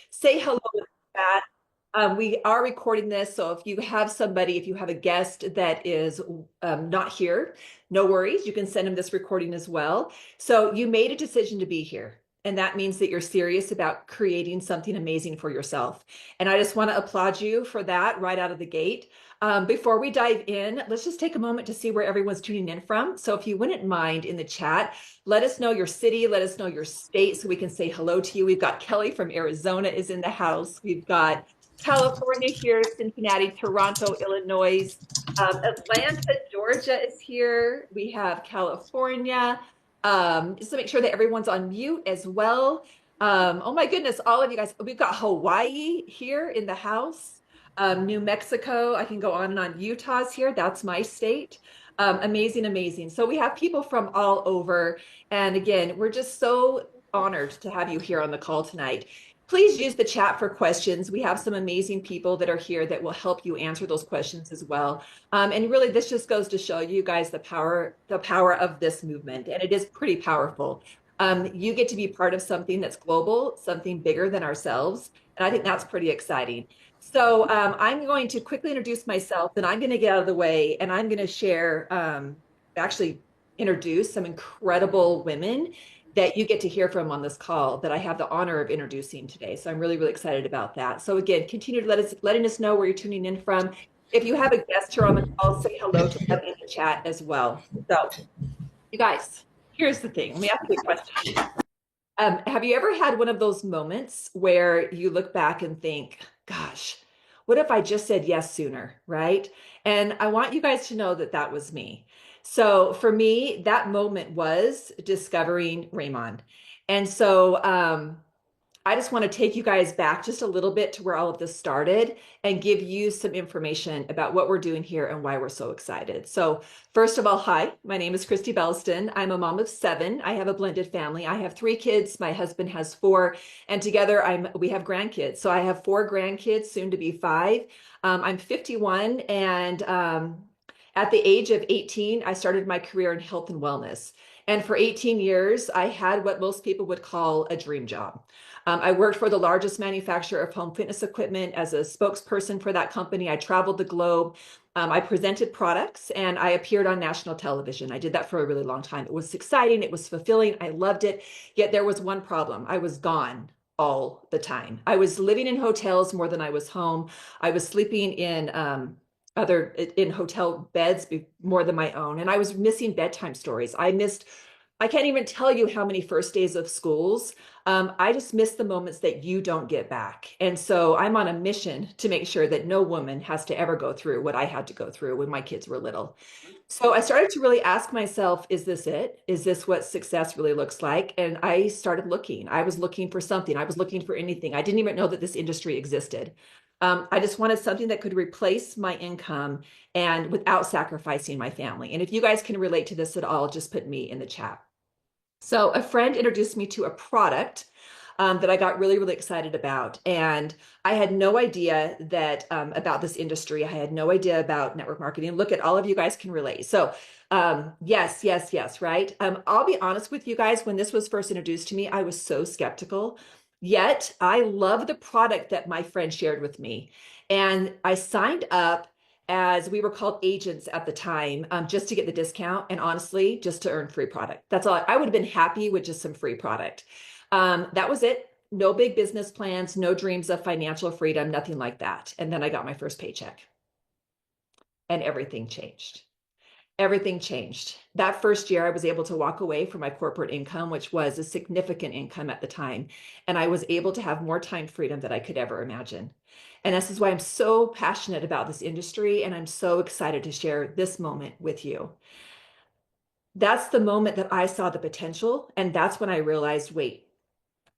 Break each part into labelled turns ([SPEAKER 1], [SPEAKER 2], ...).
[SPEAKER 1] Say hello in the chat. We are recording this, so if you have somebody, if you have a guest that is not here, no worries. You can send them this recording as well. So you made a decision to be here, and that means that you're serious about creating something amazing for yourself. And I just want to applaud you for that right out of the gate. Before we dive in, let's just take a moment to see where everyone's tuning in from. So if you wouldn't mind in the chat, let us know your city, let us know your state so we can say hello to you. We've got Kelly from Arizona is in the house. We've got California here, Cincinnati, Toronto, Illinois, Atlanta, Georgia is here. We have California. Just to make sure that everyone's on mute as well. Oh my goodness, all of you guys. We've got Hawaii here in the house. New Mexico, I can go on and on. Utah's here, that's my state. Amazing, amazing. So we have people from all over. And again, we're just so honored to have you here on the call tonight. Please use the chat for questions. We have some amazing people that are here that will help you answer those questions as well. And really, this just goes to show you guys the power of this movement. And it is pretty powerful. You get to be part of something that's global, something bigger than ourselves. And I think that's pretty exciting. So I'm going to quickly introduce myself, and I'm going to get out of the way, and I'm going to share, actually introduce some incredible women that you get to hear from on this call that I have the honor of introducing today. So I'm really, really excited about that. So again, continue to letting us know where you're tuning in from. If you have a guest here on the call, say hello to them in the chat as well. So you guys, here's the thing. Let me ask you a question. Have you ever had one of those moments where you look back and think, gosh, what if I just said yes sooner, right? And I want you guys to know that that was me. So for me, that moment was discovering RIMAN. And so I just want to take you guys back just a little bit to where all of this started and give you some information about what we're doing here and why we're so excited. So first of all, hi, my name is Christy Belston. I'm a mom of 7. I have a blended family. I have 3 kids. My husband has 4, and together we have grandkids. So I have 4 grandkids, soon to be 5. I'm 51, and at the age of 18, I started my career in health and wellness. And for 18 years, I had what most people would call a dream job. I worked for the largest manufacturer of home fitness equipment as a spokesperson for that company. I traveled the globe. I presented products and I appeared on national television. I did that for a really long time. It was exciting. It was fulfilling. I loved it. Yet there was one problem. I was gone all the time. I was living in hotels more than I was home. I was sleeping in hotel beds more than my own. And I was missing bedtime stories. I can't even tell you how many first days of schools. I just miss the moments that you don't get back. And so I'm on a mission to make sure that no woman has to ever go through what I had to go through when my kids were little. So I started to really ask myself, is this it? Is this what success really looks like? And I started looking. I was looking for something. I was looking for anything. I didn't even know that this industry existed. I just wanted something that could replace my income and without sacrificing my family. And if you guys can relate to this at all, just put me in the chat. So a friend introduced me to a product that I got really, really excited about. And I had no idea that about this industry. I had no idea about network marketing. Look at all of you guys can relate. So yes, yes, yes, right? I'll be honest with you guys, when this was first introduced to me, I was so skeptical. Yet I love the product that my friend shared with me. And I signed up as we were called agents at the time, just to get the discount and honestly, just to earn free product. That's all. I would have been happy with just some free product. That was it. No big business plans, no dreams of financial freedom, nothing like that. And then I got my first paycheck and everything changed. Everything changed. That first year, I was able to walk away from my corporate income, which was a significant income at the time. And I was able to have more time freedom than I could ever imagine. And this is why I'm so passionate about this industry. And I'm so excited to share this moment with you. That's the moment that I saw the potential. And that's when I realized, wait,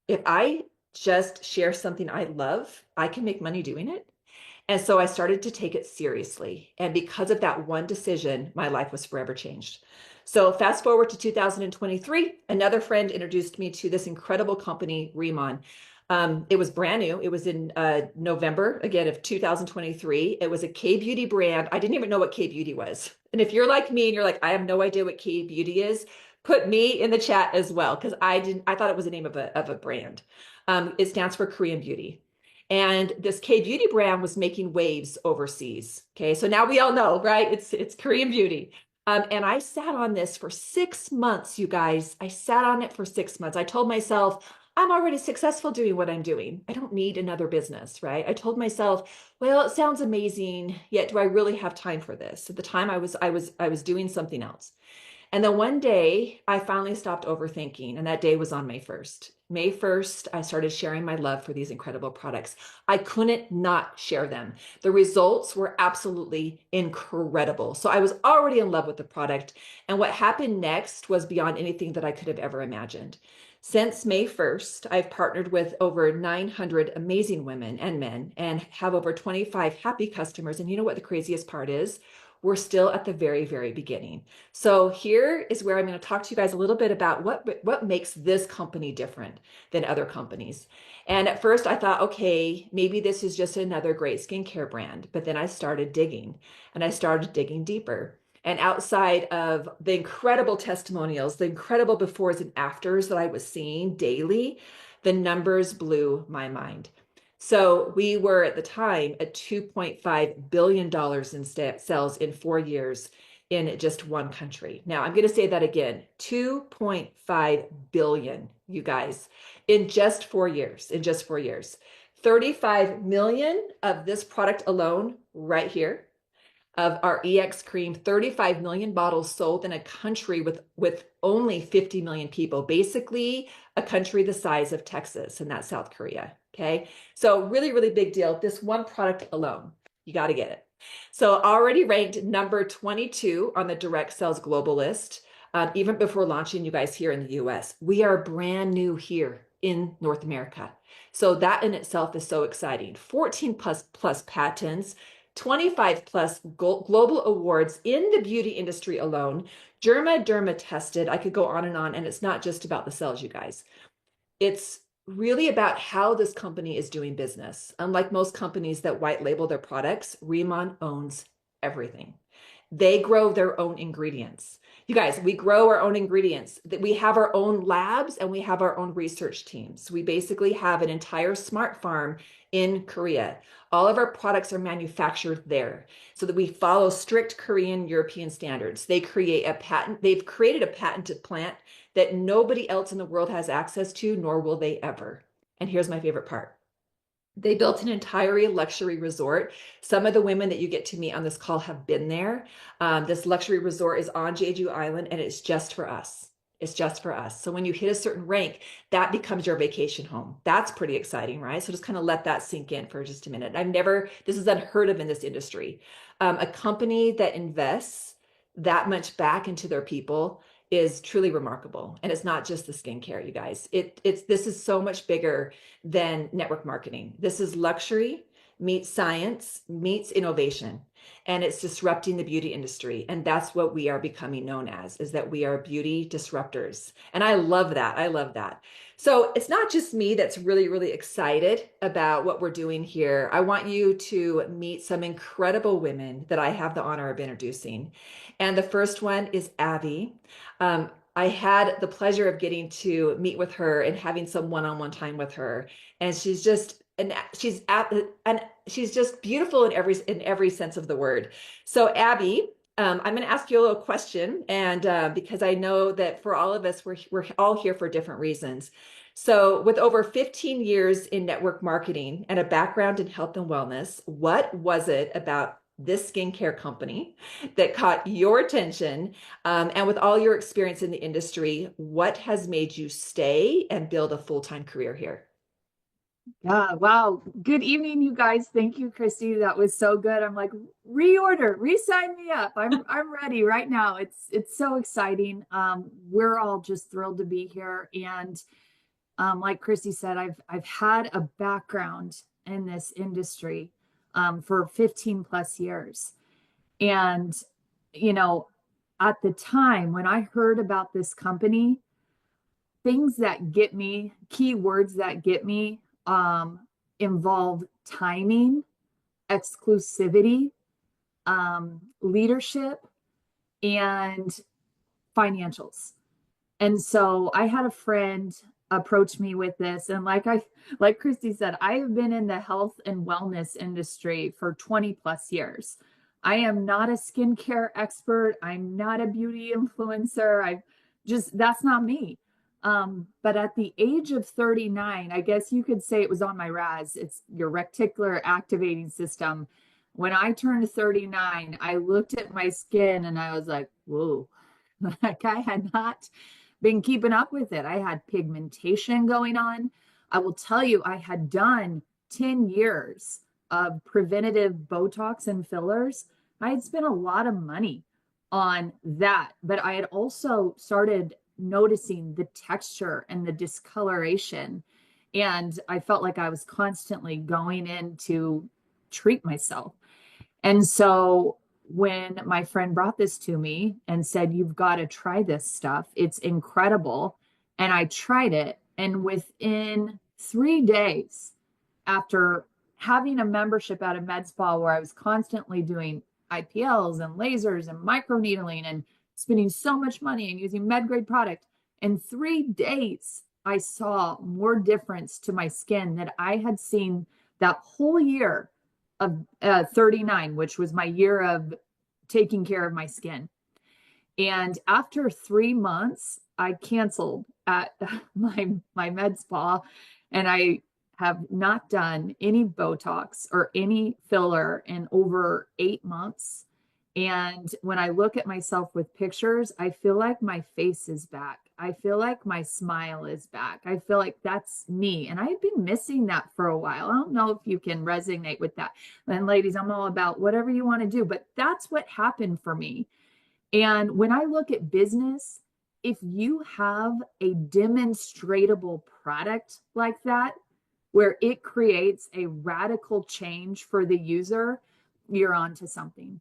[SPEAKER 1] if I just share something I love, I can make money doing it. And so I started to take it seriously. And because of that one decision, my life was forever changed. So fast forward to 2023, another friend introduced me to this incredible company, RIMAN. It was brand new. It was in November, again, of 2023. It was a K-beauty brand. I didn't even know what K-beauty was. And if you're like me and you're like, I have no idea what K-beauty is, put me in the chat as well, because I thought it was the name of a brand. It stands for Korean beauty. And this K beauty brand was making waves overseas. Okay, so now we all know, right? It's Korean beauty. And I sat on this for 6 months, you guys. I sat on it for 6 months. I told myself, I'm already successful doing what I'm doing. I don't need another business, right? I told myself, well, it sounds amazing, yet do I really have time for this? At the time I was doing something else. And then one day I finally stopped overthinking, and that day was on May 1st. May 1st, I started sharing my love for these incredible products. I couldn't not share them. The results were absolutely incredible. So I was already in love with the product. And what happened next was beyond anything that I could have ever imagined. Since May 1st, I've partnered with over 900 amazing women and men and have over 25 happy customers. And you know what the craziest part is? We're still at the very, very beginning. So here is where I'm going to talk to you guys a little bit about what makes this company different than other companies. And at first I thought, okay, maybe this is just another great skincare brand. But then I started digging and I started digging deeper. And outside of the incredible testimonials, the incredible befores and afters that I was seeing daily, the numbers blew my mind. So we were at the time at $2.5 billion in sales in 4 years in just one country. Now I'm going to say that again, 2.5 billion, you guys, in just 4 years, in just 4 years. 35 million of this product alone right here of our EX cream, 35 million bottles sold in a country with only 50 million people, basically a country the size of Texas, and that's South Korea. Okay. So really, really big deal. This one product alone, you got to get it. So already ranked number 22 on the direct sales global list, even before launching you guys here in the US. We are brand new here in North America. So that in itself is so exciting. 14 plus patents, 25 plus global awards in the beauty industry alone, Derma tested. I could go on, and it's not just about the sales, you guys. It's really about how this company is doing business. Unlike most companies that white label their products, RIMAN owns everything. They grow their own ingredients. You guys, we grow our own ingredients. We have our own labs and we have our own research teams. We basically have an entire smart farm in Korea. All of our products are manufactured there so that we follow strict Korean European standards. They've created a patented plant that nobody else in the world has access to, nor will they ever. And here's my favorite part. They built an entire luxury resort. Some of the women that you get to meet on this call have been there. This luxury resort is on Jeju Island, and it's just for us. It's just for us. So when you hit a certain rank, that becomes your vacation home. That's pretty exciting, right? So just kind of let that sink in for just a minute. This is unheard of in this industry. A company that invests that much back into their people is truly remarkable. And it's not just the skincare, you guys. This is so much bigger than network marketing. This is luxury meets science meets innovation, and it's disrupting the beauty industry. And that's what we are becoming known as, is that we are beauty disruptors. And I love that. I love that. So it's not just me that's really, really excited about what we're doing here. I want you to meet some incredible women that I have the honor of introducing. And the first one is Abby. I had the pleasure of getting to meet with her and having some one-on-one time with her. And she's just she's just beautiful in every sense of the word. So Abby, I'm going to ask you a little question, and because I know that for all of us, we're all here for different reasons. So with over 15 years in network marketing and a background in health and wellness, what was it about this skincare company that caught your attention? And with all your experience in the industry, what has made you stay and build a full-time career here?
[SPEAKER 2] Yeah, wow. Good evening, you guys. Thank you, Christy. That was so good. I'm like, reorder, re-sign me up. I'm ready right now. It's so exciting. We're all just thrilled to be here. And like Christy said, I've had a background in this industry for 15 plus years. And you know, at the time when I heard about this company, things that get me, keywords that get me, involve timing, exclusivity, leadership, and financials. And so I had a friend approached me with this. And like Christy said, I have been in the health and wellness industry for 20 plus years. I am not a skincare expert. I'm not a beauty influencer. That's not me. But at the age of 39, I guess you could say it was on my RAS. It's your reticular activating system. When I turned 39, I looked at my skin and I was like, whoa, like I had not been keeping up with it. I had pigmentation going on. I will tell you, I had done 10 years of preventative Botox and fillers. I had spent a lot of money on that, but I had also started noticing the texture and the discoloration. And I felt like I was constantly going in to treat myself. And so when my friend brought this to me and said, you've got to try this stuff, it's incredible. And I tried it. And within 3 days, after having a membership at a med spa where I was constantly doing IPLs and lasers and microneedling and spending so much money and using med grade product, in 3 days, I saw more difference to my skin that I had seen that whole year of 39, which was my year of taking care of my skin. And after 3 months, I canceled at my med spa, and I have not done any Botox or any filler in over 8 months. And when I look at myself with pictures, I feel like my face is back. I feel like my smile is back. I feel like that's me. And I've been missing that for a while. I don't know if you can resonate with that. And ladies, I'm all about whatever you want to do, but that's what happened for me. And when I look at business, if you have a demonstratable product like that, where it creates a radical change for the user, you're onto something.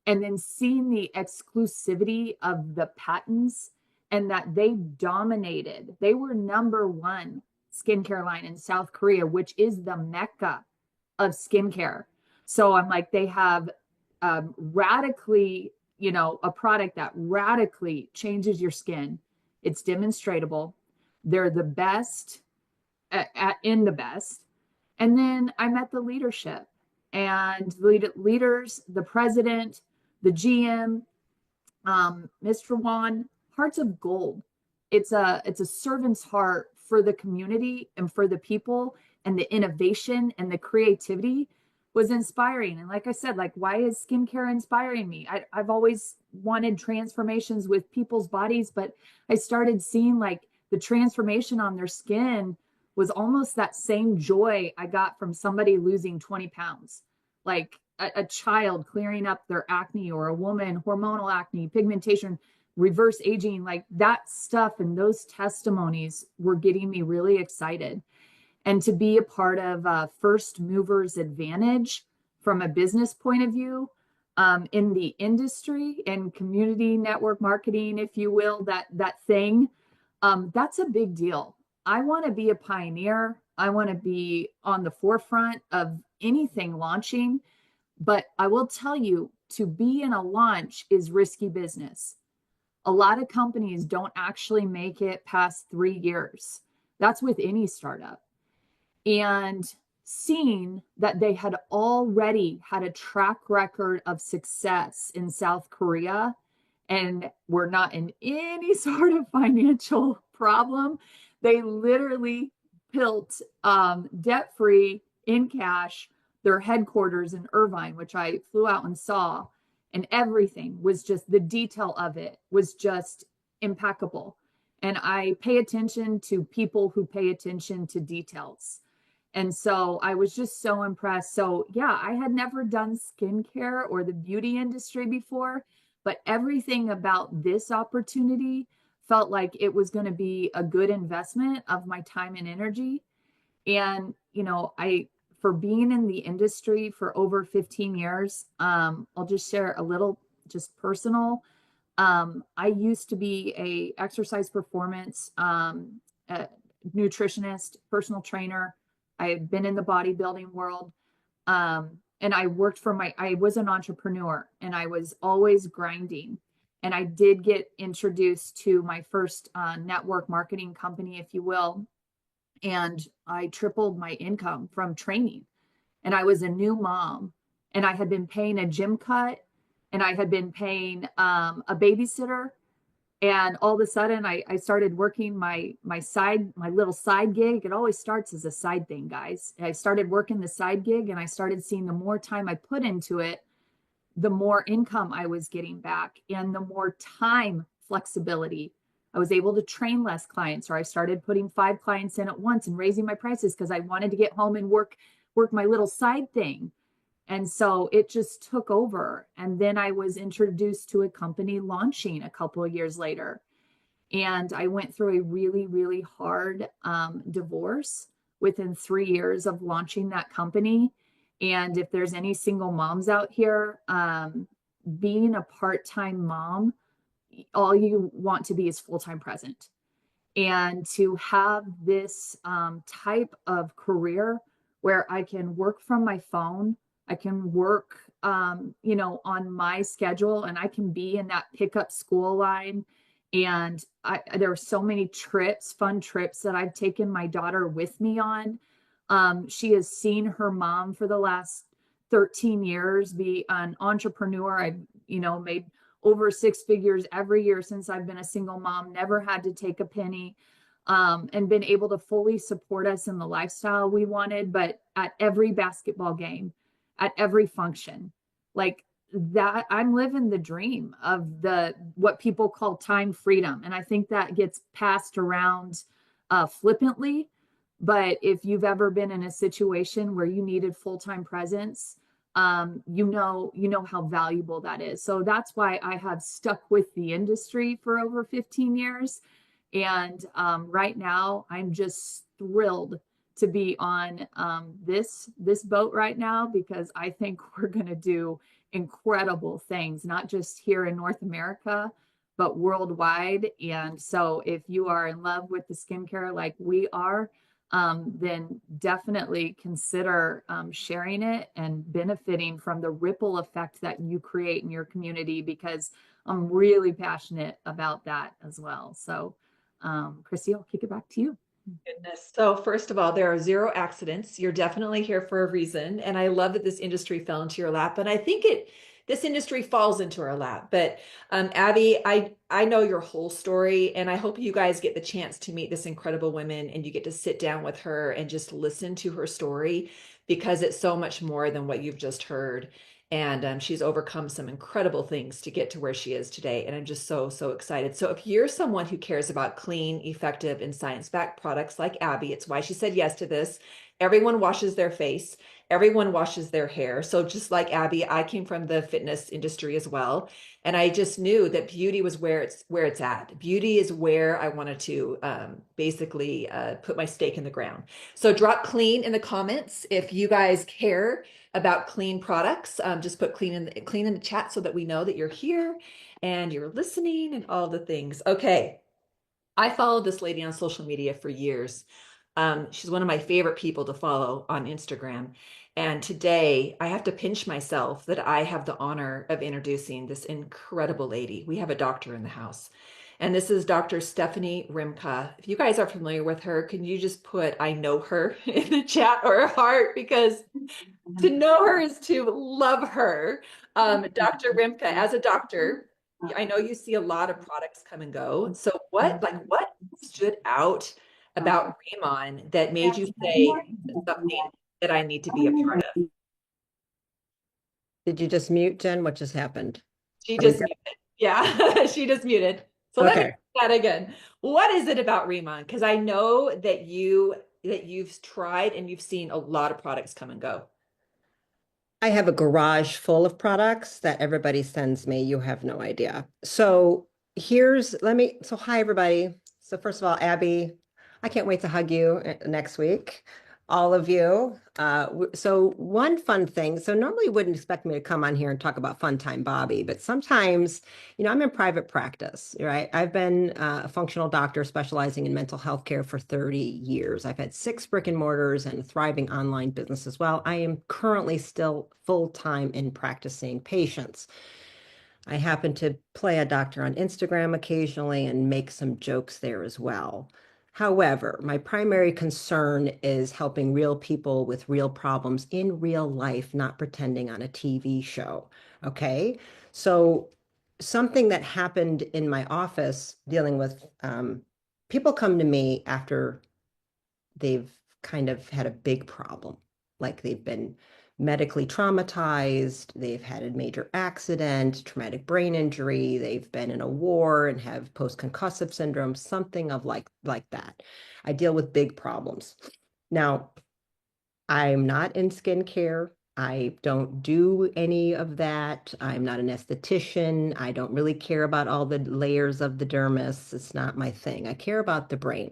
[SPEAKER 2] And then seeing the exclusivity of the patents and that they dominated, they were number one skincare line in South Korea, which is the mecca of skincare. So I'm like, they have radically, a product that radically changes your skin. It's demonstratable. They're the best in the best. And then I met the leadership and leaders, the president, the GM, Mr. Juan, hearts of gold. It's a servant's heart for the community and for the people, and the innovation and the creativity was inspiring. And like I said, like, why is skincare inspiring me? I've always wanted transformations with people's bodies, but I started seeing like the transformation on their skin was almost that same joy I got from somebody losing 20 pounds. Like a child clearing up their acne, or a woman, hormonal acne, pigmentation, reverse aging, like that stuff. And those testimonies were getting me really excited. And to be a part of first movers advantage from a business point of view, in the industry and community network marketing, if you will, that thing, that's a big deal. I want to be a pioneer. I want to be on the forefront of anything launching. But I will tell you, to be in a launch is risky business. A lot of companies don't actually make it past 3 years. That's with any startup. And seeing that they had already had a track record of success in South Korea and were not in any sort of financial problem, they literally built debt free in cash their headquarters in Irvine, which I flew out and saw. And everything was just, the detail of it was just impeccable. And I pay attention to people who pay attention to details. And so I was just so impressed. So yeah, I had never done skincare or the beauty industry before, but everything about this opportunity felt like it was going to be a good investment of my time and energy. And, for being in the industry for over 15 years, I'll just share a little, just personal. I used to be a exercise performance nutritionist, personal trainer. I had been in the bodybuilding world. And I was an entrepreneur, and I was always grinding. And I did get introduced to my first network marketing company, if you will. And I tripled my income from training. And I was a new mom, and I had been paying a gym cut, and I had been paying a babysitter. And all of a sudden I started working my little side gig. It always starts as a side thing, guys. I started working the side gig, and I started seeing the more time I put into it, the more income I was getting back and the more time flexibility. I was able to train less clients, or I started putting 5 clients in at once and raising my prices because I wanted to get home and work my little side thing. And so it just took over. And then I was introduced to a company launching a couple of years later. And I went through a really, really hard divorce within 3 years of launching that company. And if there's any single moms out here, being a part time mom, all you want to be is full time present. And to have this type of career where I can work from my phone, I can work, on my schedule, and I can be in that pickup school line. And there are so many trips, fun trips that I've taken my daughter with me on. She has seen her mom for the last 13 years be an entrepreneur. I've, made over 6 figures every year since I've been a single mom, never had to take a penny, and been able to fully support us in the lifestyle we wanted. But at every basketball game, at every function, like that, I'm living the dream of what people call time freedom. And I think that gets passed around flippantly. But if you've ever been in a situation where you needed full-time presence, you know how valuable that is. So that's why I have stuck with the industry for over 15 years. And right now, I'm just thrilled to be on this boat right now, because I think we're going to do incredible things, not just here in North America, but worldwide. And so if you are in love with the skincare like we are, then definitely consider sharing it and benefiting from the ripple effect that you create in your community, because I'm really passionate about that as well. So, Chrissy, I'll kick it back to you.
[SPEAKER 1] Goodness. So first of all, there are zero accidents. You're definitely here for a reason. And I love that this industry fell into your lap. And I think this industry falls into our lap. But Abby, I know your whole story, and I hope you guys get the chance to meet this incredible woman and you get to sit down with her and just listen to her story, because it's so much more than what you've just heard. And she's overcome some incredible things to get to where she is today. And I'm just so, so excited. So if you're someone who cares about clean, effective, and science-backed products like Abby, it's why she said yes to this. Everyone washes their face. Everyone washes their hair. So just like Abby, I came from the fitness industry as well. And I just knew that beauty was where it's at. Beauty is where I wanted to basically put my stake in the ground. So drop clean in the comments if you guys care about clean products. Just put clean in the chat so that we know that you're here and you're listening and all the things. Okay. I followed this lady on social media for years. She's one of my favorite people to follow on Instagram. And today I have to pinch myself that I have the honor of introducing this incredible lady. We have a doctor in the house. And this is Dr. Stephanie Rimka. If you guys are familiar with her, can you just put I know her in the chat or a heart? Because to know her is to love her. Dr. Rimka, as a doctor, I know you see a lot of products come and go. So what stood out about RIMAN that made you say this is something that I need to be a part of?
[SPEAKER 3] Did you just mute, Jen? What just happened?
[SPEAKER 1] She
[SPEAKER 3] Are we
[SPEAKER 1] just
[SPEAKER 3] good?
[SPEAKER 1] muted. Yeah, she just muted. So let me do
[SPEAKER 3] Okay.
[SPEAKER 1] that again. What is it about RIMAN? Because I know that you've tried and you've seen a lot of products come and go.
[SPEAKER 3] I have a garage full of products that everybody sends me. You have no idea. So so hi, everybody. So first of all, Abby, I can't wait to hug you next week, all of you. So one fun thing, so normally you wouldn't expect me to come on here and talk about Fun Time Bobby, but sometimes, I'm in private practice, right? I've been a functional doctor specializing in mental health care for 30 years. I've had 6 brick and mortars and a thriving online business as well. I am currently still full-time in practicing patients. I happen to play a doctor on Instagram occasionally and make some jokes there as well. However, my primary concern is helping real people with real problems in real life, not pretending on a TV show. Okay. So, something that happened in my office dealing with people come to me after they've kind of had a big problem, like they've been medically traumatized, they've had a major accident, traumatic brain injury, they've been in a war and have post-concussive syndrome, something of like that. I deal with big problems. Now, I'm not in skincare. I don't do any of that. I'm not an esthetician. I don't really care about all the layers of the dermis. It's not my thing. I care about the brain.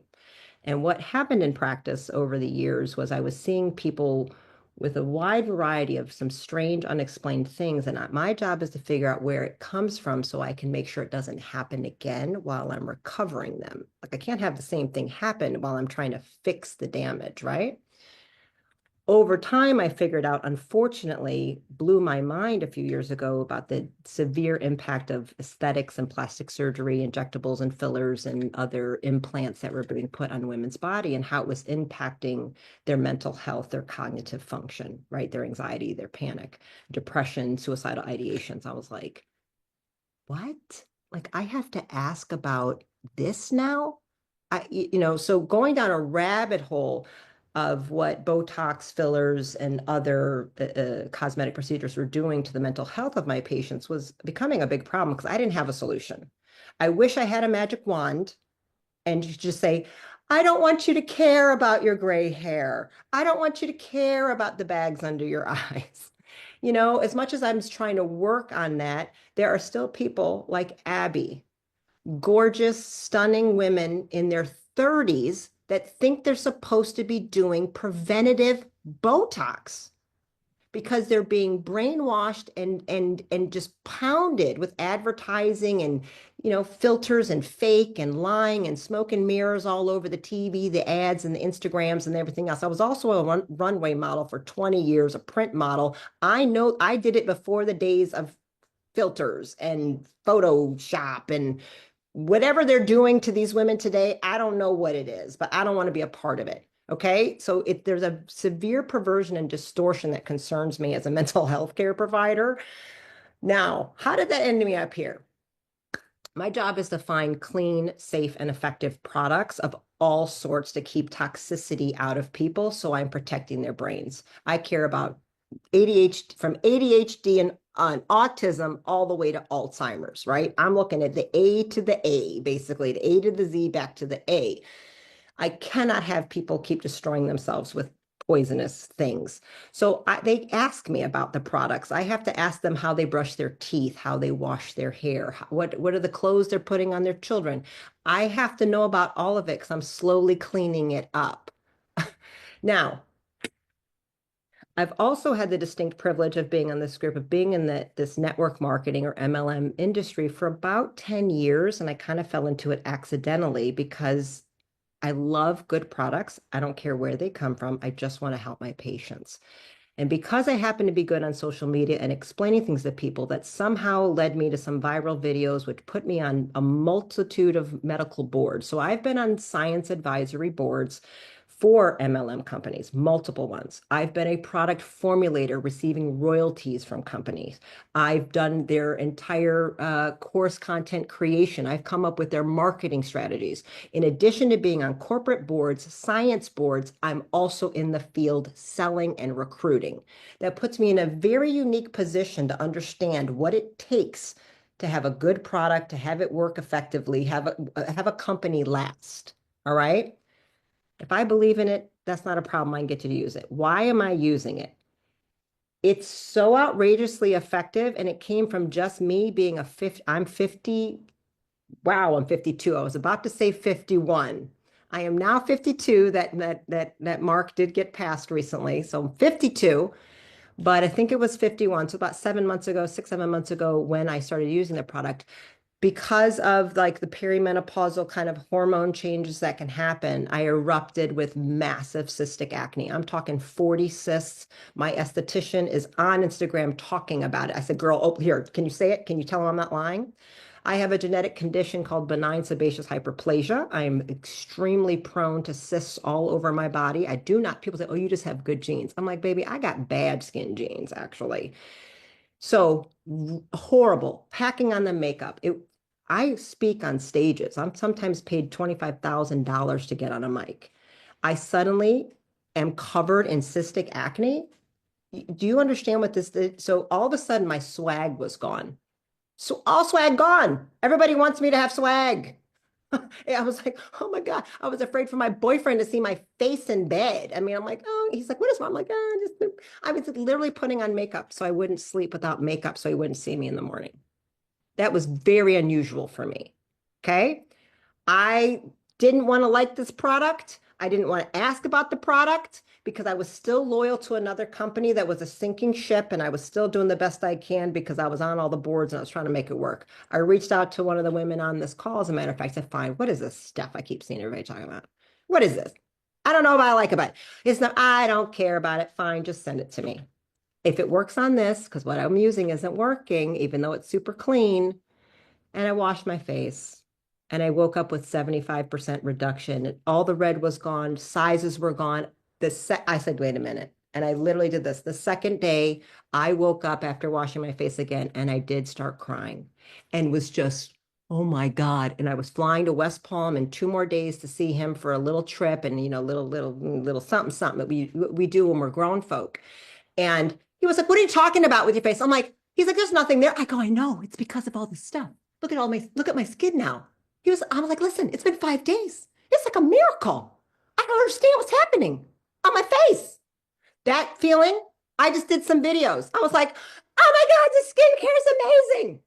[SPEAKER 3] And what happened in practice over the years was I was seeing people with a wide variety of some strange, unexplained things. And my job is to figure out where it comes from so I can make sure it doesn't happen again while I'm recovering them. Like I can't have the same thing happen while I'm trying to fix the damage, right? Over time, I figured out, unfortunately, blew my mind a few years ago about the severe impact of aesthetics and plastic surgery, injectables and fillers and other implants that were being put on women's body and how it was impacting their mental health, their cognitive function, right? Their anxiety, their panic, depression, suicidal ideations. I was like, what? Like, I have to ask about this now? So going down a rabbit hole of what Botox fillers and other cosmetic procedures were doing to the mental health of my patients was becoming a big problem because I didn't have a solution. I wish I had a magic wand and you just say, I don't want you to care about your gray hair. I don't want you to care about the bags under your eyes. As much as I'm trying to work on that, there are still people like Abby, gorgeous, stunning women in their 30s that think they're supposed to be doing preventative Botox because they're being brainwashed and just pounded with advertising and filters and fake and lying and smoke and mirrors all over the TV, the ads and the Instagrams and everything else. I was also a runway model for 20 years, a print model. I know I did it before the days of filters and Photoshop and whatever they're doing to these women today. I don't know what it is, but I don't want to be a part of it. Okay. So there's a severe perversion and distortion that concerns me as a mental health care provider. Now, how did that end me up here? My job is to find clean, safe, and effective products of all sorts to keep toxicity out of people. So I'm protecting their brains. I care about ADHD, from ADHD and on autism all the way to Alzheimer's, right? I'm looking at the A to the A, basically, the A to the Z back to the A. I cannot have people keep destroying themselves with poisonous things. So they ask me about the products. I have to ask them how they brush their teeth, how they wash their hair, what are the clothes they're putting on their children. I have to know about all of it because I'm slowly cleaning it up. Now, I've also had the distinct privilege of being on this group, of being in this network marketing or MLM industry for about 10 years. And I kind of fell into it accidentally because I love good products. I don't care where they come from. I just want to help my patients. And because I happen to be good on social media and explaining things to people, that somehow led me to some viral videos, which put me on a multitude of medical boards. So I've been on science advisory boards for MLM companies, multiple ones. I've been a product formulator receiving royalties from companies. I've done their entire course content creation. I've come up with their marketing strategies. In addition to being on corporate boards, science boards, I'm also in the field selling and recruiting. That puts me in a very unique position to understand what it takes to have a good product, to have it work effectively, have a company last. All right. If I believe in it, that's not a problem. I can get you to use it. Why am I using it? It's so outrageously effective, and it came from just me being I'm 50. Wow, I'm 52. I was about to say 51. I am now 52. That mark did get passed recently. So I'm 52, but I think it was 51. So about 7 months ago, 6, 7 months ago, when I started using the product, because of like the perimenopausal kind of hormone changes that can happen, I erupted with massive cystic acne. I'm talking 40 cysts. My esthetician is on Instagram talking about it. I said, girl, oh, here, can you say it? Can you tell him I'm not lying? I have a genetic condition called benign sebaceous hyperplasia. I'm extremely prone to cysts all over my body. I do not, people say, oh, you just have good genes. I'm like, baby, I got bad skin genes, actually. So horrible, packing on the makeup. I speak on stages. I'm sometimes paid $25,000 to get on a mic. I suddenly am covered in cystic acne. Do you understand what this did? So all of a sudden my swag was gone. So all swag gone. Everybody wants me to have swag. I was like, oh my God. I was afraid for my boyfriend to see my face in bed. I mean, I'm like, oh, he's like, what is wrong? I'm like, oh, just, I was literally putting on makeup so I wouldn't sleep without makeup so he wouldn't see me in the morning. That was very unusual for me. Okay. I didn't want to like this product. I didn't want to ask about the product because I was still loyal to another company that was a sinking ship, and I was still doing the best I can because I was on all the boards and I was trying to make it work. I reached out to one of the women on this call. As a matter of fact, I said, fine, what is this stuff I keep seeing everybody talking about? What is this? I don't know if I like about it. It's not, I don't care about it. Fine, just send it to me. If it works on this, because what I'm using isn't working, even though it's super clean, and I washed my face and I woke up with 75% reduction. All the red was gone, sizes were gone. I said, wait a minute. And I literally did this. The second day, I woke up after washing my face again and I did start crying and was just, oh my God. And I was flying to West Palm in 2 more days to see him for a little trip and, little something, something that we do when we're grown folk. And he was like, what are you talking about with your face? I'm like, he's like, there's nothing there. I go, I know. It's because of all this stuff. Look at my skin now. I was like, listen, it's been 5 days. It's like a miracle. I don't understand what's happening on my face. That feeling, I just did some videos. I was like, oh my God, the skincare is amazing.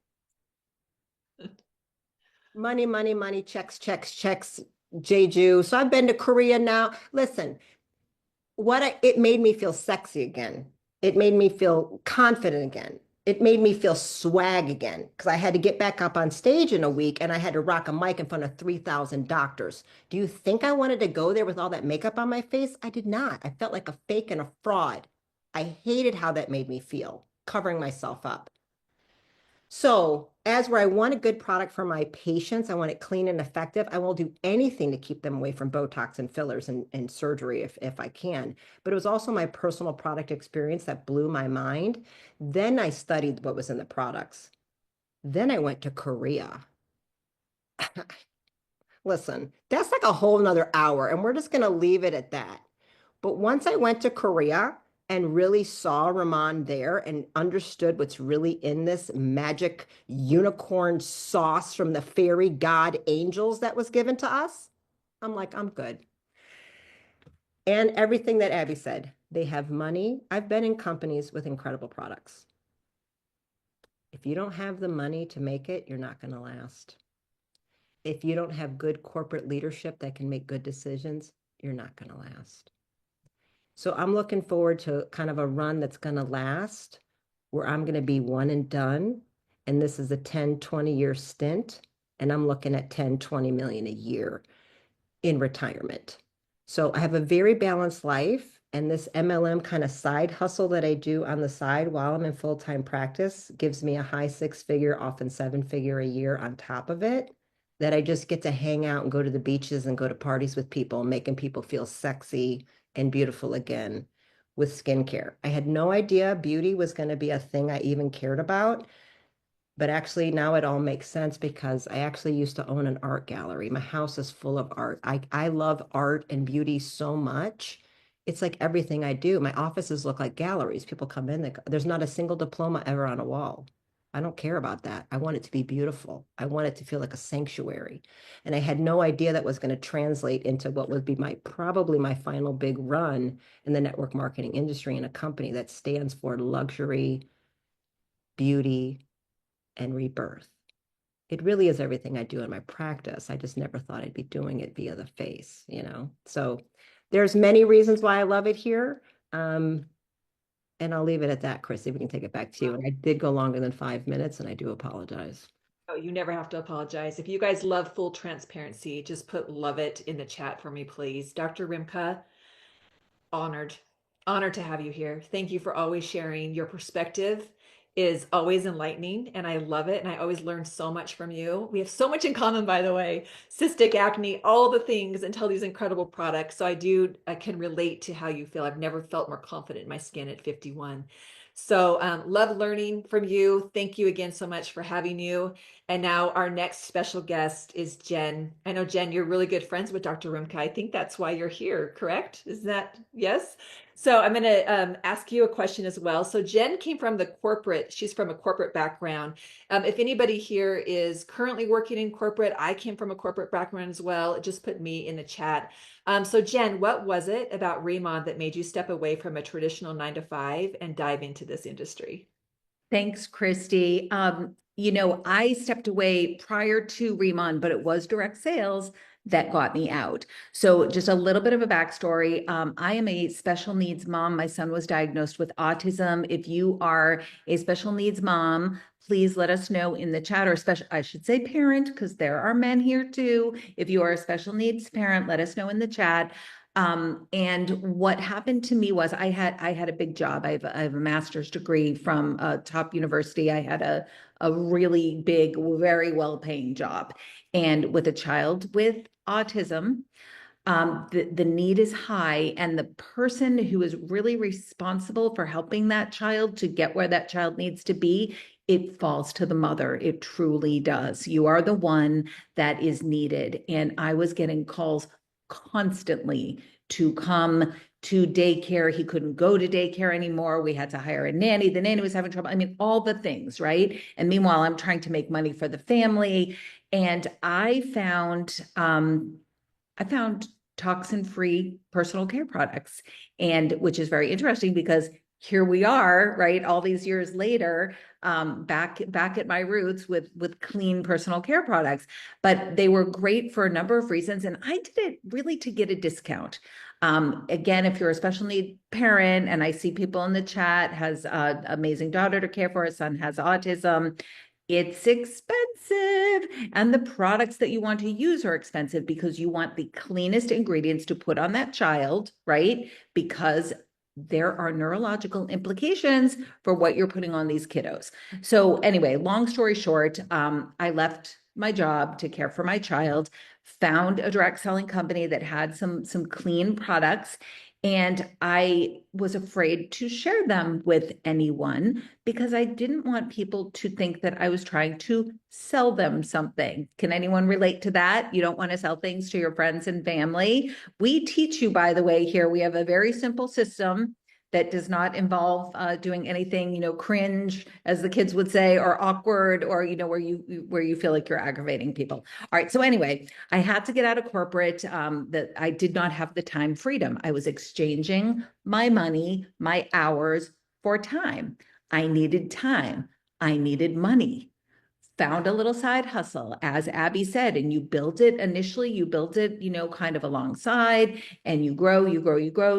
[SPEAKER 3] Money, money, money, checks, checks, checks, Jeju. So I've been to Korea now. Listen, it made me feel sexy again. It made me feel confident again. It made me feel swag again because I had to get back up on stage in a week and I had to rock a mic in front of 3,000 doctors. Do you think I wanted to go there with all that makeup on my face? I did not. I felt like a fake and a fraud. I hated how that made me feel, covering myself up. So, as where I want a good product for my patients, I want it clean and effective. I will do anything to keep them away from Botox and fillers and surgery if I can. But it was also my personal product experience that blew my mind. Then I studied what was in the products. Then I went to Korea. Listen, that's like a whole nother hour, and we're just going to leave it at that. But once I went to Korea and really saw RIMAN there and understood what's really in this magic unicorn sauce from the fairy god angels that was given to us, I'm like, I'm good. And everything that Abby said, they have money. I've been in companies with incredible products. If you don't have the money to make it, you're not going to last. If you don't have good corporate leadership that can make good decisions, you're not going to last. So I'm looking forward to kind of a run that's going to last, where I'm going to be one and done. And this is a 10, 20-year stint. And I'm looking at 10, 20 million a year in retirement. So I have a very balanced life. And this MLM kind of side hustle that I do on the side while I'm in full-time practice gives me a high 6-figure, often 7-figure a year on top of it, that I just get to hang out and go to the beaches and go to parties with people, making people feel sexy and beautiful again with skincare. I had no idea beauty was going to be a thing I even cared about. But actually, now it all makes sense because I actually used to own an art gallery. My house is full of art. I love art and beauty so much. It's like everything I do. My offices look like galleries. People come in, there's not a single diploma ever on a wall. I don't care about that. I want it to be beautiful. I want it to feel like a sanctuary. And I had no idea that was going to translate into what would be probably my final big run in the network marketing industry in a company that stands for luxury, beauty, and rebirth. It really is everything I do in my practice. I just never thought I'd be doing it via the face, you know? So there's many reasons why I love it here. And I'll leave it at that, Chrissy. We can take it back to you. And I did go longer than 5 minutes, and I do apologize.
[SPEAKER 1] Oh, you never have to apologize. If you guys love full transparency, just put love it in the chat for me, please. Dr. Rimka, honored. Honored to have you here. Thank you for always sharing. Your perspective is always enlightening, and I love it. And I always learn so much from you. We have so much in common, by the way, cystic acne, all the things until these incredible products. So I can relate to how you feel. I've never felt more confident in my skin at 51. So love learning from you. Thank you again so much for having you. And now our next special guest is Jen. I know, Jen, you're really good friends with Dr. Rimka. I think that's why you're here, correct? Is that yes? So I'm going to ask you a question as well. So Jen came from the corporate, she's from a corporate background. If anybody here is currently working in corporate, I came from a corporate background as well. Just put me in the chat. So Jen, what was it about RIMAN that made you step away from a traditional 9 to 5 and dive into this industry?
[SPEAKER 4] Thanks, Christy. I stepped away prior to RIMAN, but it was direct sales that got me out. So just a little bit of a backstory. I am a special needs mom. My son was diagnosed with autism. If you are a special needs mom, please let us know in the chat, or special, I should say parent, because there are men here too. If you are a special needs parent, let us know in the chat. And what happened to me was I had a big job. I have a master's degree from a top university. I had a really big, very well-paying job. And with a child with autism, the need is high, and the person who is really responsible for helping that child to get where that child needs to be, it falls to the mother. It truly does. You are the one that is needed. And I was getting calls constantly to come to daycare. He couldn't go to daycare anymore. We had to hire a nanny. The nanny was having trouble. I mean, all the things, right? And meanwhile, I'm trying to make money for the family. And I found toxin-free personal care products, and which is very interesting because here we are, right? All these years later, back at my roots with clean personal care products. But they were great for a number of reasons, and I did it really to get a discount. Again, if you're a special need parent, and I see people in the chat, has an amazing daughter to care for, his son has autism, it's expensive, and the products that you want to use are expensive because you want the cleanest ingredients to put on that child, right? Because there are neurological implications for what you're putting on these kiddos. So anyway, long story short, I left my job to care for my child, found a direct selling company that had some clean products, and I was afraid to share them with anyone because I didn't want people to think that I was trying to sell them something. Can anyone relate to that? You don't want to sell things to your friends and family. We teach you, by the way, here, we have a very simple system that does not involve doing anything, cringe, as the kids would say, or awkward, or, where you feel like you're aggravating people. All right. So anyway, I had to get out of corporate, that I did not have the time freedom. I was exchanging my money, my hours for time. I needed time. I needed money. Found a little side hustle, as Abby said, and you built it initially, kind of alongside, and you grow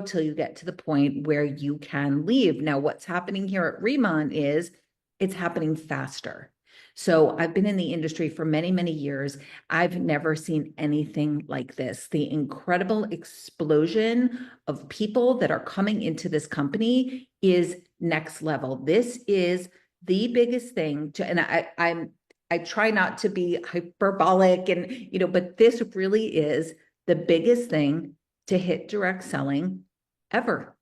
[SPEAKER 4] till you get to the point where you can leave. Now, what's happening here at RIMAN is it's happening faster. So I've been in the industry for many, many years. I've never seen anything like this. The incredible explosion of people that are coming into this company is next level. This is the biggest thing and I try not to be hyperbolic but this really is the biggest thing to hit direct selling ever.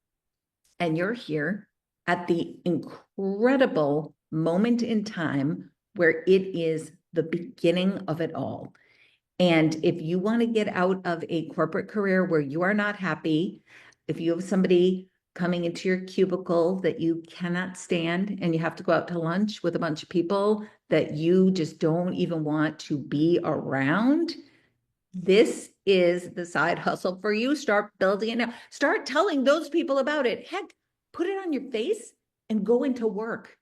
[SPEAKER 4] And you're here at the incredible moment in time where it is the beginning of it all. And if you want to get out of a corporate career where you are not happy, if you have somebody coming into your cubicle that you cannot stand, and you have to go out to lunch with a bunch of people that you just don't even want to be around, this is the side hustle for you. Start building it now. Start telling those people about it. Heck, put it on your face and go into work.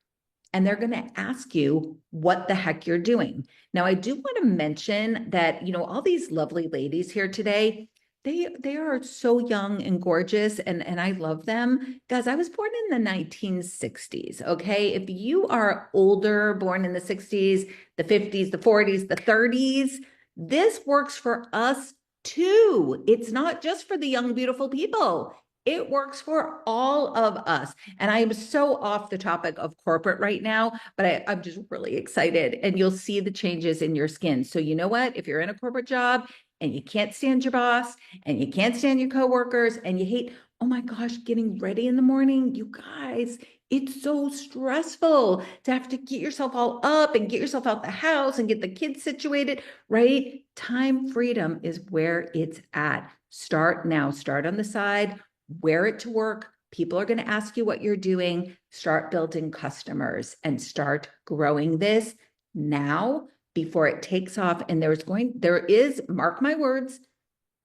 [SPEAKER 4] And they're going to ask you what the heck you're doing. Now, I do want to mention that, all these lovely ladies here today, they are so young and gorgeous, and I love them. Guys, I was born in the 1960s, okay? If you are older, born in the 60s, the 50s, the 40s, the 30s, this works for us too. It's not just for the young, beautiful people. It works for all of us. And I am so off the topic of corporate right now, but I'm just really excited. And you'll see the changes in your skin. So you know what? If you're in a corporate job and you can't stand your boss and you can't stand your coworkers and you hate, oh my gosh, getting ready in the morning, you guys, it's so stressful to have to get yourself all up and get yourself out the house and get the kids situated, right? Time freedom is where it's at. Start now, start on the side, wear it to work. People are going to ask you what you're doing. Start building customers and start growing this now before it takes off. And there is, mark my words,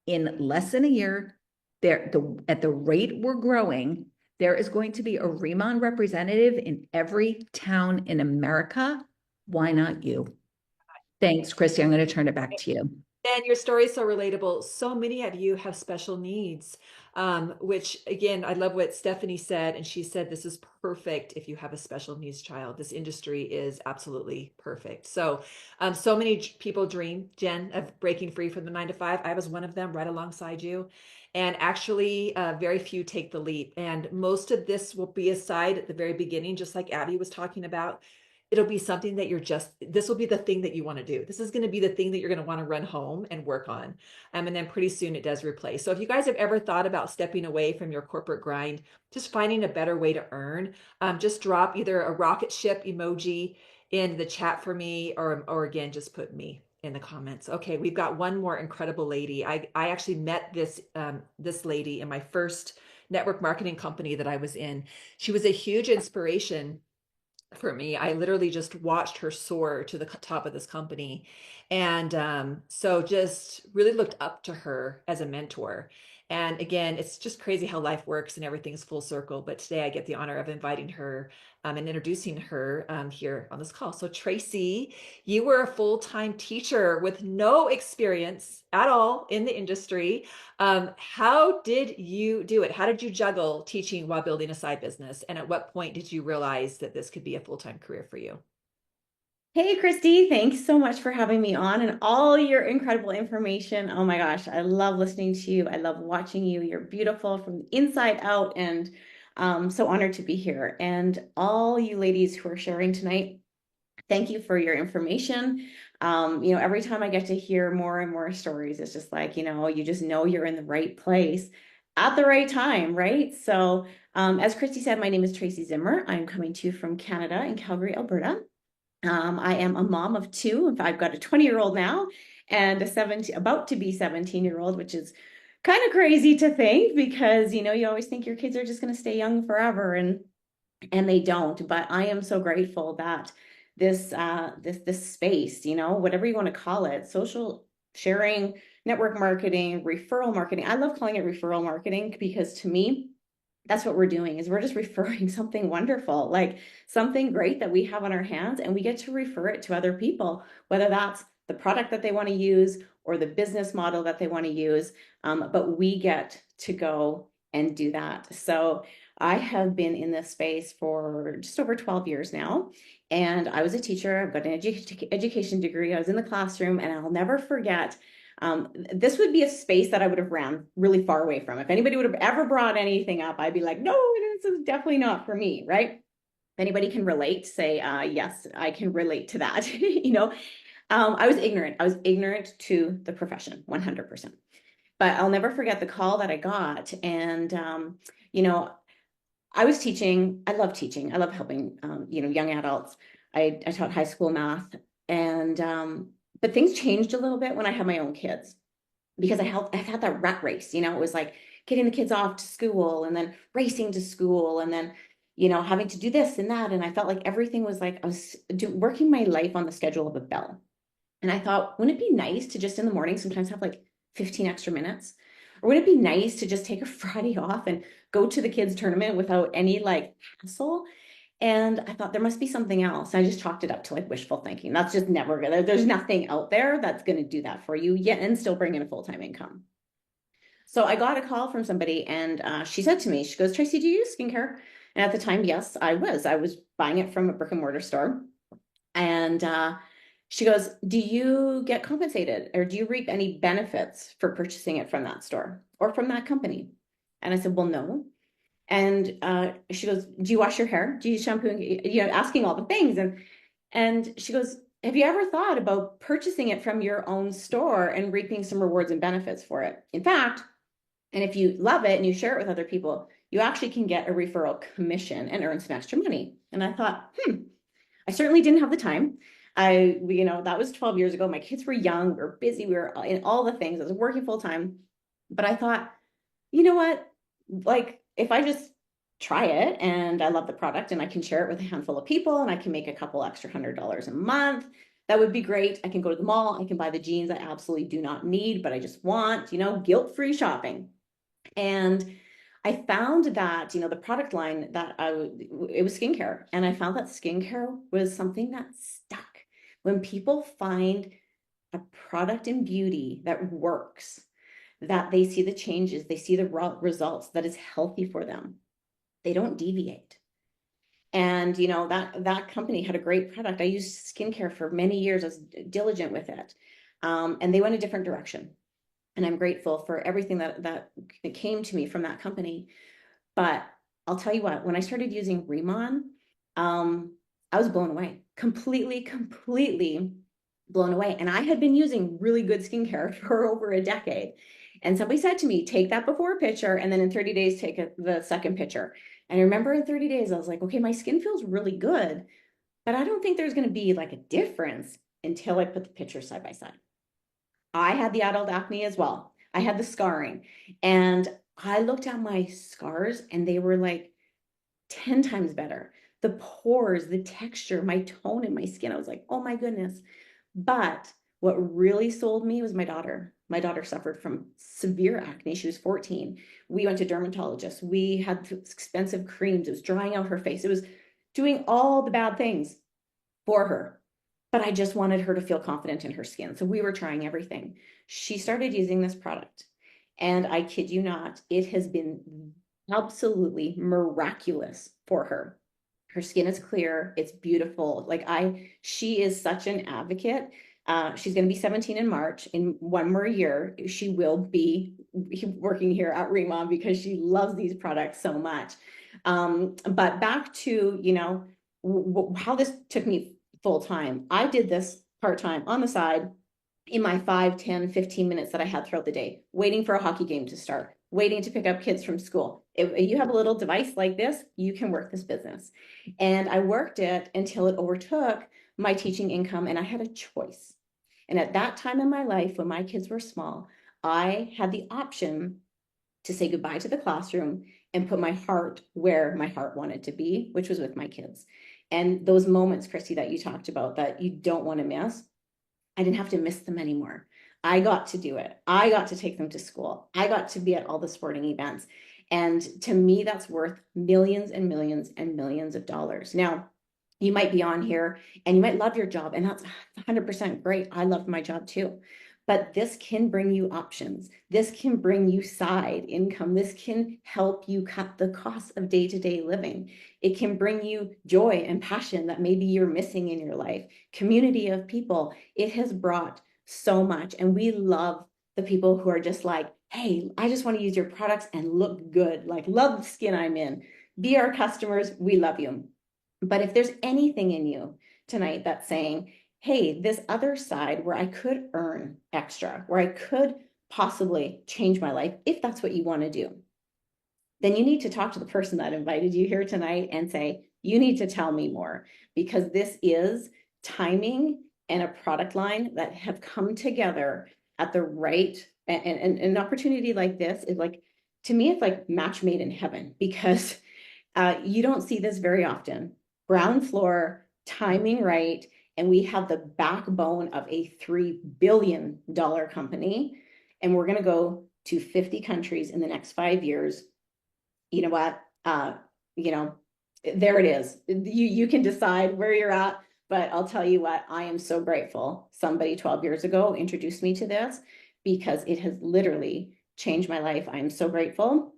[SPEAKER 4] in less than a year, at the rate we're growing, there is going to be a RIMAN representative in every town in America. Why not you? Thanks, Christy. I'm going to turn it back to you.
[SPEAKER 1] And your story is so relatable. So many of you have special needs, which again, I love what Stephanie said. And she said, this is perfect if you have a special needs child. This industry is absolutely perfect. So, so many people dream, Jen, of breaking free from the 9 to 5. I was one of them right alongside you. And actually, very few take the leap. And most of this will be aside at the very beginning, just like Abby was talking about. It'll be something that this will be the thing that you want to do. This is going to be the thing that you're going to want to run home and work on. And then pretty soon it does replace. So if you guys have ever thought about stepping away from your corporate grind, just finding a better way to earn, just drop either a rocket ship emoji in the chat for me, or again, just put me in the comments. Okay, we've got one more incredible lady. I actually met this lady in my first network marketing company that I was in. She was a huge inspiration for me. I literally just watched her soar to the top of this company. And so just really looked up to her as a mentor. And again, it's just crazy how life works and everything's full circle. But today I get the honor of inviting her and introducing her here on this call. So Tracy, you were a full-time teacher with no experience at all in the industry. How did you do it? How did you juggle teaching while building a side business? And at what point did you realize that this could be a full-time career for you?
[SPEAKER 5] Hey, Christy, thanks so much for having me on and all your incredible information. Oh my gosh, I love listening to you. I love watching you. You're beautiful from the inside out, and so honored to be here. And all you ladies who are sharing tonight, thank you for your information. Every time I get to hear more and more stories, it's just like, you just know you're in the right place at the right time, right? So, as Christy said, my name is Tracy Zimmer. I'm coming to you from Canada in Calgary, Alberta. I am a mom of two. I've got a 20-year-old now and about to be 17-year-old, which is kind of crazy to think because, you always think your kids are just going to stay young forever, and they don't. But I am so grateful that this space, whatever you want to call it, social sharing, network marketing, referral marketing. I love calling it referral marketing because to me, that's what we're doing, is we're just referring something wonderful, like something great that we have on our hands, and we get to refer it to other people, whether that's the product that they want to use or the business model that they want to use. But we get to go and do that. So I have been in this space for just over 12 years now. And I was a teacher. I've got an education degree. I was in the classroom, and I'll never forget, this would be a space that I would have ran really far away from. If anybody would have ever brought anything up, I'd be like, no, this is definitely not for me, right? If anybody can relate, say, yes, I can relate to that. I was ignorant. I was ignorant to the profession, 100%. But I'll never forget the call that I got. And, I was teaching. I love teaching. I love helping, young adults. I taught high school math, and but things changed a little bit when I had my own kids, because I've had that rat race. It was like getting the kids off to school and then racing to school and then, having to do this and that. And I felt like everything was like I was working my life on the schedule of a bell. And I thought, wouldn't it be nice to just in the morning sometimes have like 15 extra minutes? Or would it be nice to just take a Friday off and go to the kids' tournament without any like hassle? And I thought there must be something else. I just chalked it up to like wishful thinking. That's just never gonna, there's nothing out there that's going to do that for you yet and still bring in a full-time income. So I got a call from somebody, and she said to me, she goes, Tracy, do you use skincare? And at the time, yes, I was buying it from a brick and mortar store. And she goes, do you get compensated, or do you reap any benefits for purchasing it from that store or from that company? And I said, well, no. And she goes, do you wash your hair? Do you shampoo? Asking all the things. And she goes, have you ever thought about purchasing it from your own store and reaping some rewards and benefits for it? In fact, and if you love it and you share it with other people, you actually can get a referral commission and earn some extra money. And I thought, I certainly didn't have the time. That was 12 years ago. My kids were young, we were busy, we were in all the things. I was working full time. But I thought, you know what? Like, if I just try it and I love the product and I can share it with a handful of people and I can make a couple extra $100 a month, that would be great. I can go to the mall, I can buy the jeans I absolutely do not need, but I just want, guilt-free shopping. And I found that, the product line that it was skincare. And I found that skincare was something that stuck. When people find a product in beauty that works, that they see the changes, they see the results, that is healthy for them, they don't deviate. And that company had a great product. I used skincare for many years. I was diligent with it, and they went a different direction. And I'm grateful for everything that came to me from that company. But I'll tell you what, when I started using RIMAN, I was blown away, completely blown away. And I had been using really good skincare for over a decade. And somebody said to me, take that before picture, and then in 30 days, take the second picture. And I remember in 30 days, I was like, okay, my skin feels really good, but I don't think there's going to be like a difference until I put the pictures side by side. I had the adult acne as well. I had the scarring, and I looked at my scars and they were like 10 times better. The pores, the texture, my tone in my skin. I was like, oh my goodness. But what really sold me was my daughter. My daughter suffered from severe acne. She was 14. We went to dermatologists. We had expensive creams. It was drying out her face. It was doing all the bad things for her. But I just wanted her to feel confident in her skin. So we were trying everything. She started using this product. And I kid you not, it has been absolutely miraculous for her. Her skin is clear. It's beautiful. She is such an advocate. She's going to be 17 in March. In one more year, she will be working here at RIMAN because she loves these products so much. But back to, how this took me full time. I did this part time on the side in my 5, 10, 15 minutes that I had throughout the day, waiting for a hockey game to start, waiting to pick up kids from school. If you have a little device like this, you can work this business. And I worked it until it overtook my teaching income, and I had a choice. And at that time in my life, when my kids were small, I had the option to say goodbye to the classroom and put my heart where my heart wanted to be, which was with my kids. And those moments, Christy, that you talked about that you don't want to miss, I didn't have to miss them anymore. I got to do it. I got to take them to school. I got to be at all the sporting events. And to me, that's worth millions and millions and millions of dollars. Now, you might be on here and you might love your job, and that's 100% great. I love my job too. But this can bring you options. This can bring you side income. This can help you cut the costs of day-to-day living. It can bring you joy and passion that maybe you're missing in your life. Community of people. It has brought so much. And we love the people who are just like, hey, I just want to use your products and look good. Like, love the skin I'm in. Be our customers. We love you. But if there's anything in you tonight that's saying, hey, this other side where I could earn extra, where I could possibly change my life, if that's what you want to do, then you need to talk to the person that invited you here tonight and say, you need to tell me more, because this is timing and a product line that have come together at the right, and an opportunity like this is like, to me, it's like match made in heaven, because you don't see this very often. Ground floor, timing right, and we have the backbone of a $3 billion company, and we're going to go to 50 countries in the next 5 years. You know what? There it is. You can decide where you're at, but I'll tell you what, I am so grateful somebody 12 years ago introduced me to this, because it has literally changed my life. I'm so grateful.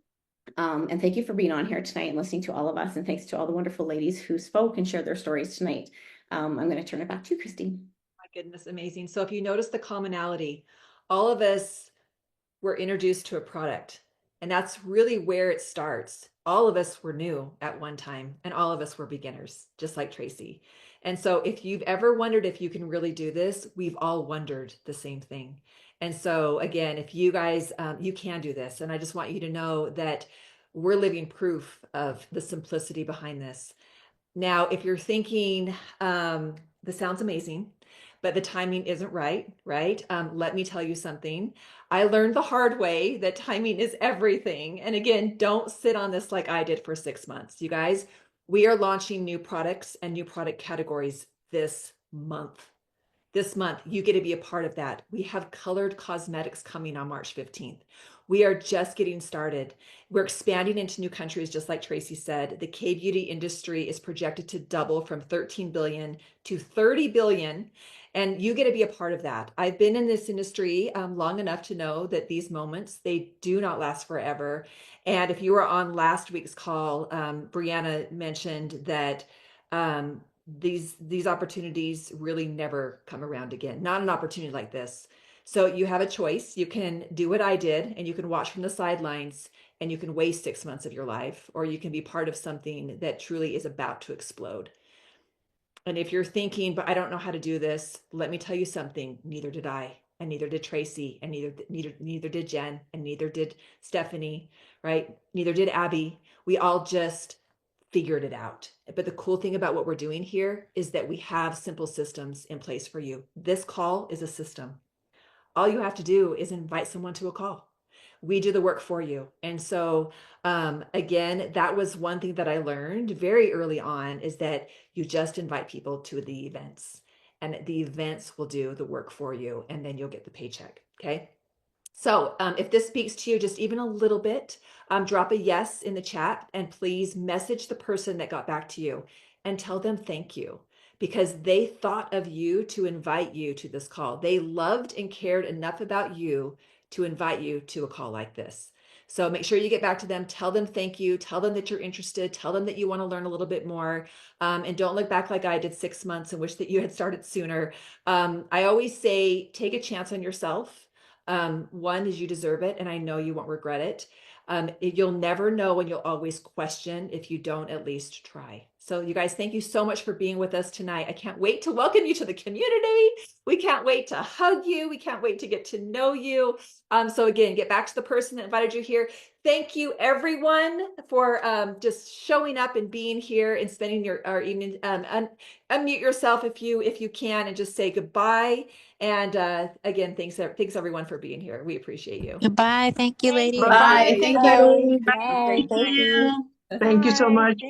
[SPEAKER 5] And thank you for being on here tonight and listening to all of us. And thanks to all the wonderful ladies who spoke and shared their stories tonight. I'm going to turn it back to you, Christy.
[SPEAKER 1] My goodness, amazing. So if you notice the commonality, all of us were introduced to a product, and that's really where it starts. All of us were new at one time, and all of us were beginners, just like Tracy. And so if you've ever wondered if you can really do this, we've all wondered the same thing. And so again, if you guys, you can do this. And I just want you to know that we're living proof of the simplicity behind this. Now, if you're thinking, this sounds amazing, but the timing isn't right, right? Let me tell you something. I learned the hard way that timing is everything. And again, don't sit on this like I did for 6 months. You guys, we are launching new products and new product categories this month. This month, you get to be a part of that. We have colored cosmetics coming on March 15th. We are just getting started. We're expanding into new countries, just like Tracy said. The K-beauty industry is projected to double from 13 billion to 30 billion, and you get to be a part of that. I've been in this industry long enough to know that these moments, they do not last forever. And if you were on last week's call, Breanna mentioned that these opportunities really never come around again. Not an opportunity like this. So you have a choice. You can do what I did and you can watch from the sidelines and you can waste 6 months of your life, or you can be part of something that truly is about to explode. And if you're thinking, but I don't know how to do this, let me tell you something. Neither did I, and neither did Tracy, and neither did Jen, and neither did Stephanie, right? Neither did Abby. We all just figured it out. But the cool thing about what we're doing here is that we have simple systems in place for you. This call is a system. All you have to do is invite someone to a call. We do the work for you. And so, again, that was one thing that I learned very early on, is that you just invite people to the events, and the events will do the work for you, and then you'll get the paycheck. Okay. So if this speaks to you just even a little bit, drop a yes in the chat, and please message the person that got back to you and tell them thank you, because they thought of you to invite you to this call. They loved and cared enough about you to invite you to a call like this. So make sure you get back to them, tell them thank you, tell them that you're interested, tell them that you want to learn a little bit more, and don't look back like I did 6 months and wish that you had started sooner. I always say, take a chance on yourself. One is you deserve it, and I know you won't regret it. You'll never know, and you'll always question if you don't at least try. So you guys, thank you so much for being with us tonight. I can't wait to welcome you to the community. We can't wait to hug you. We can't wait to get to know you. So again, get back to the person that invited you here. Thank you everyone for just showing up and being here and spending our evening. Unmute yourself if you can, and just say goodbye. And again, thanks everyone for being here. We appreciate you.
[SPEAKER 6] Goodbye. Thank you, ladies.
[SPEAKER 2] Bye-bye. Thank you.
[SPEAKER 7] Bye.
[SPEAKER 4] Thank you.
[SPEAKER 7] Thank you so much.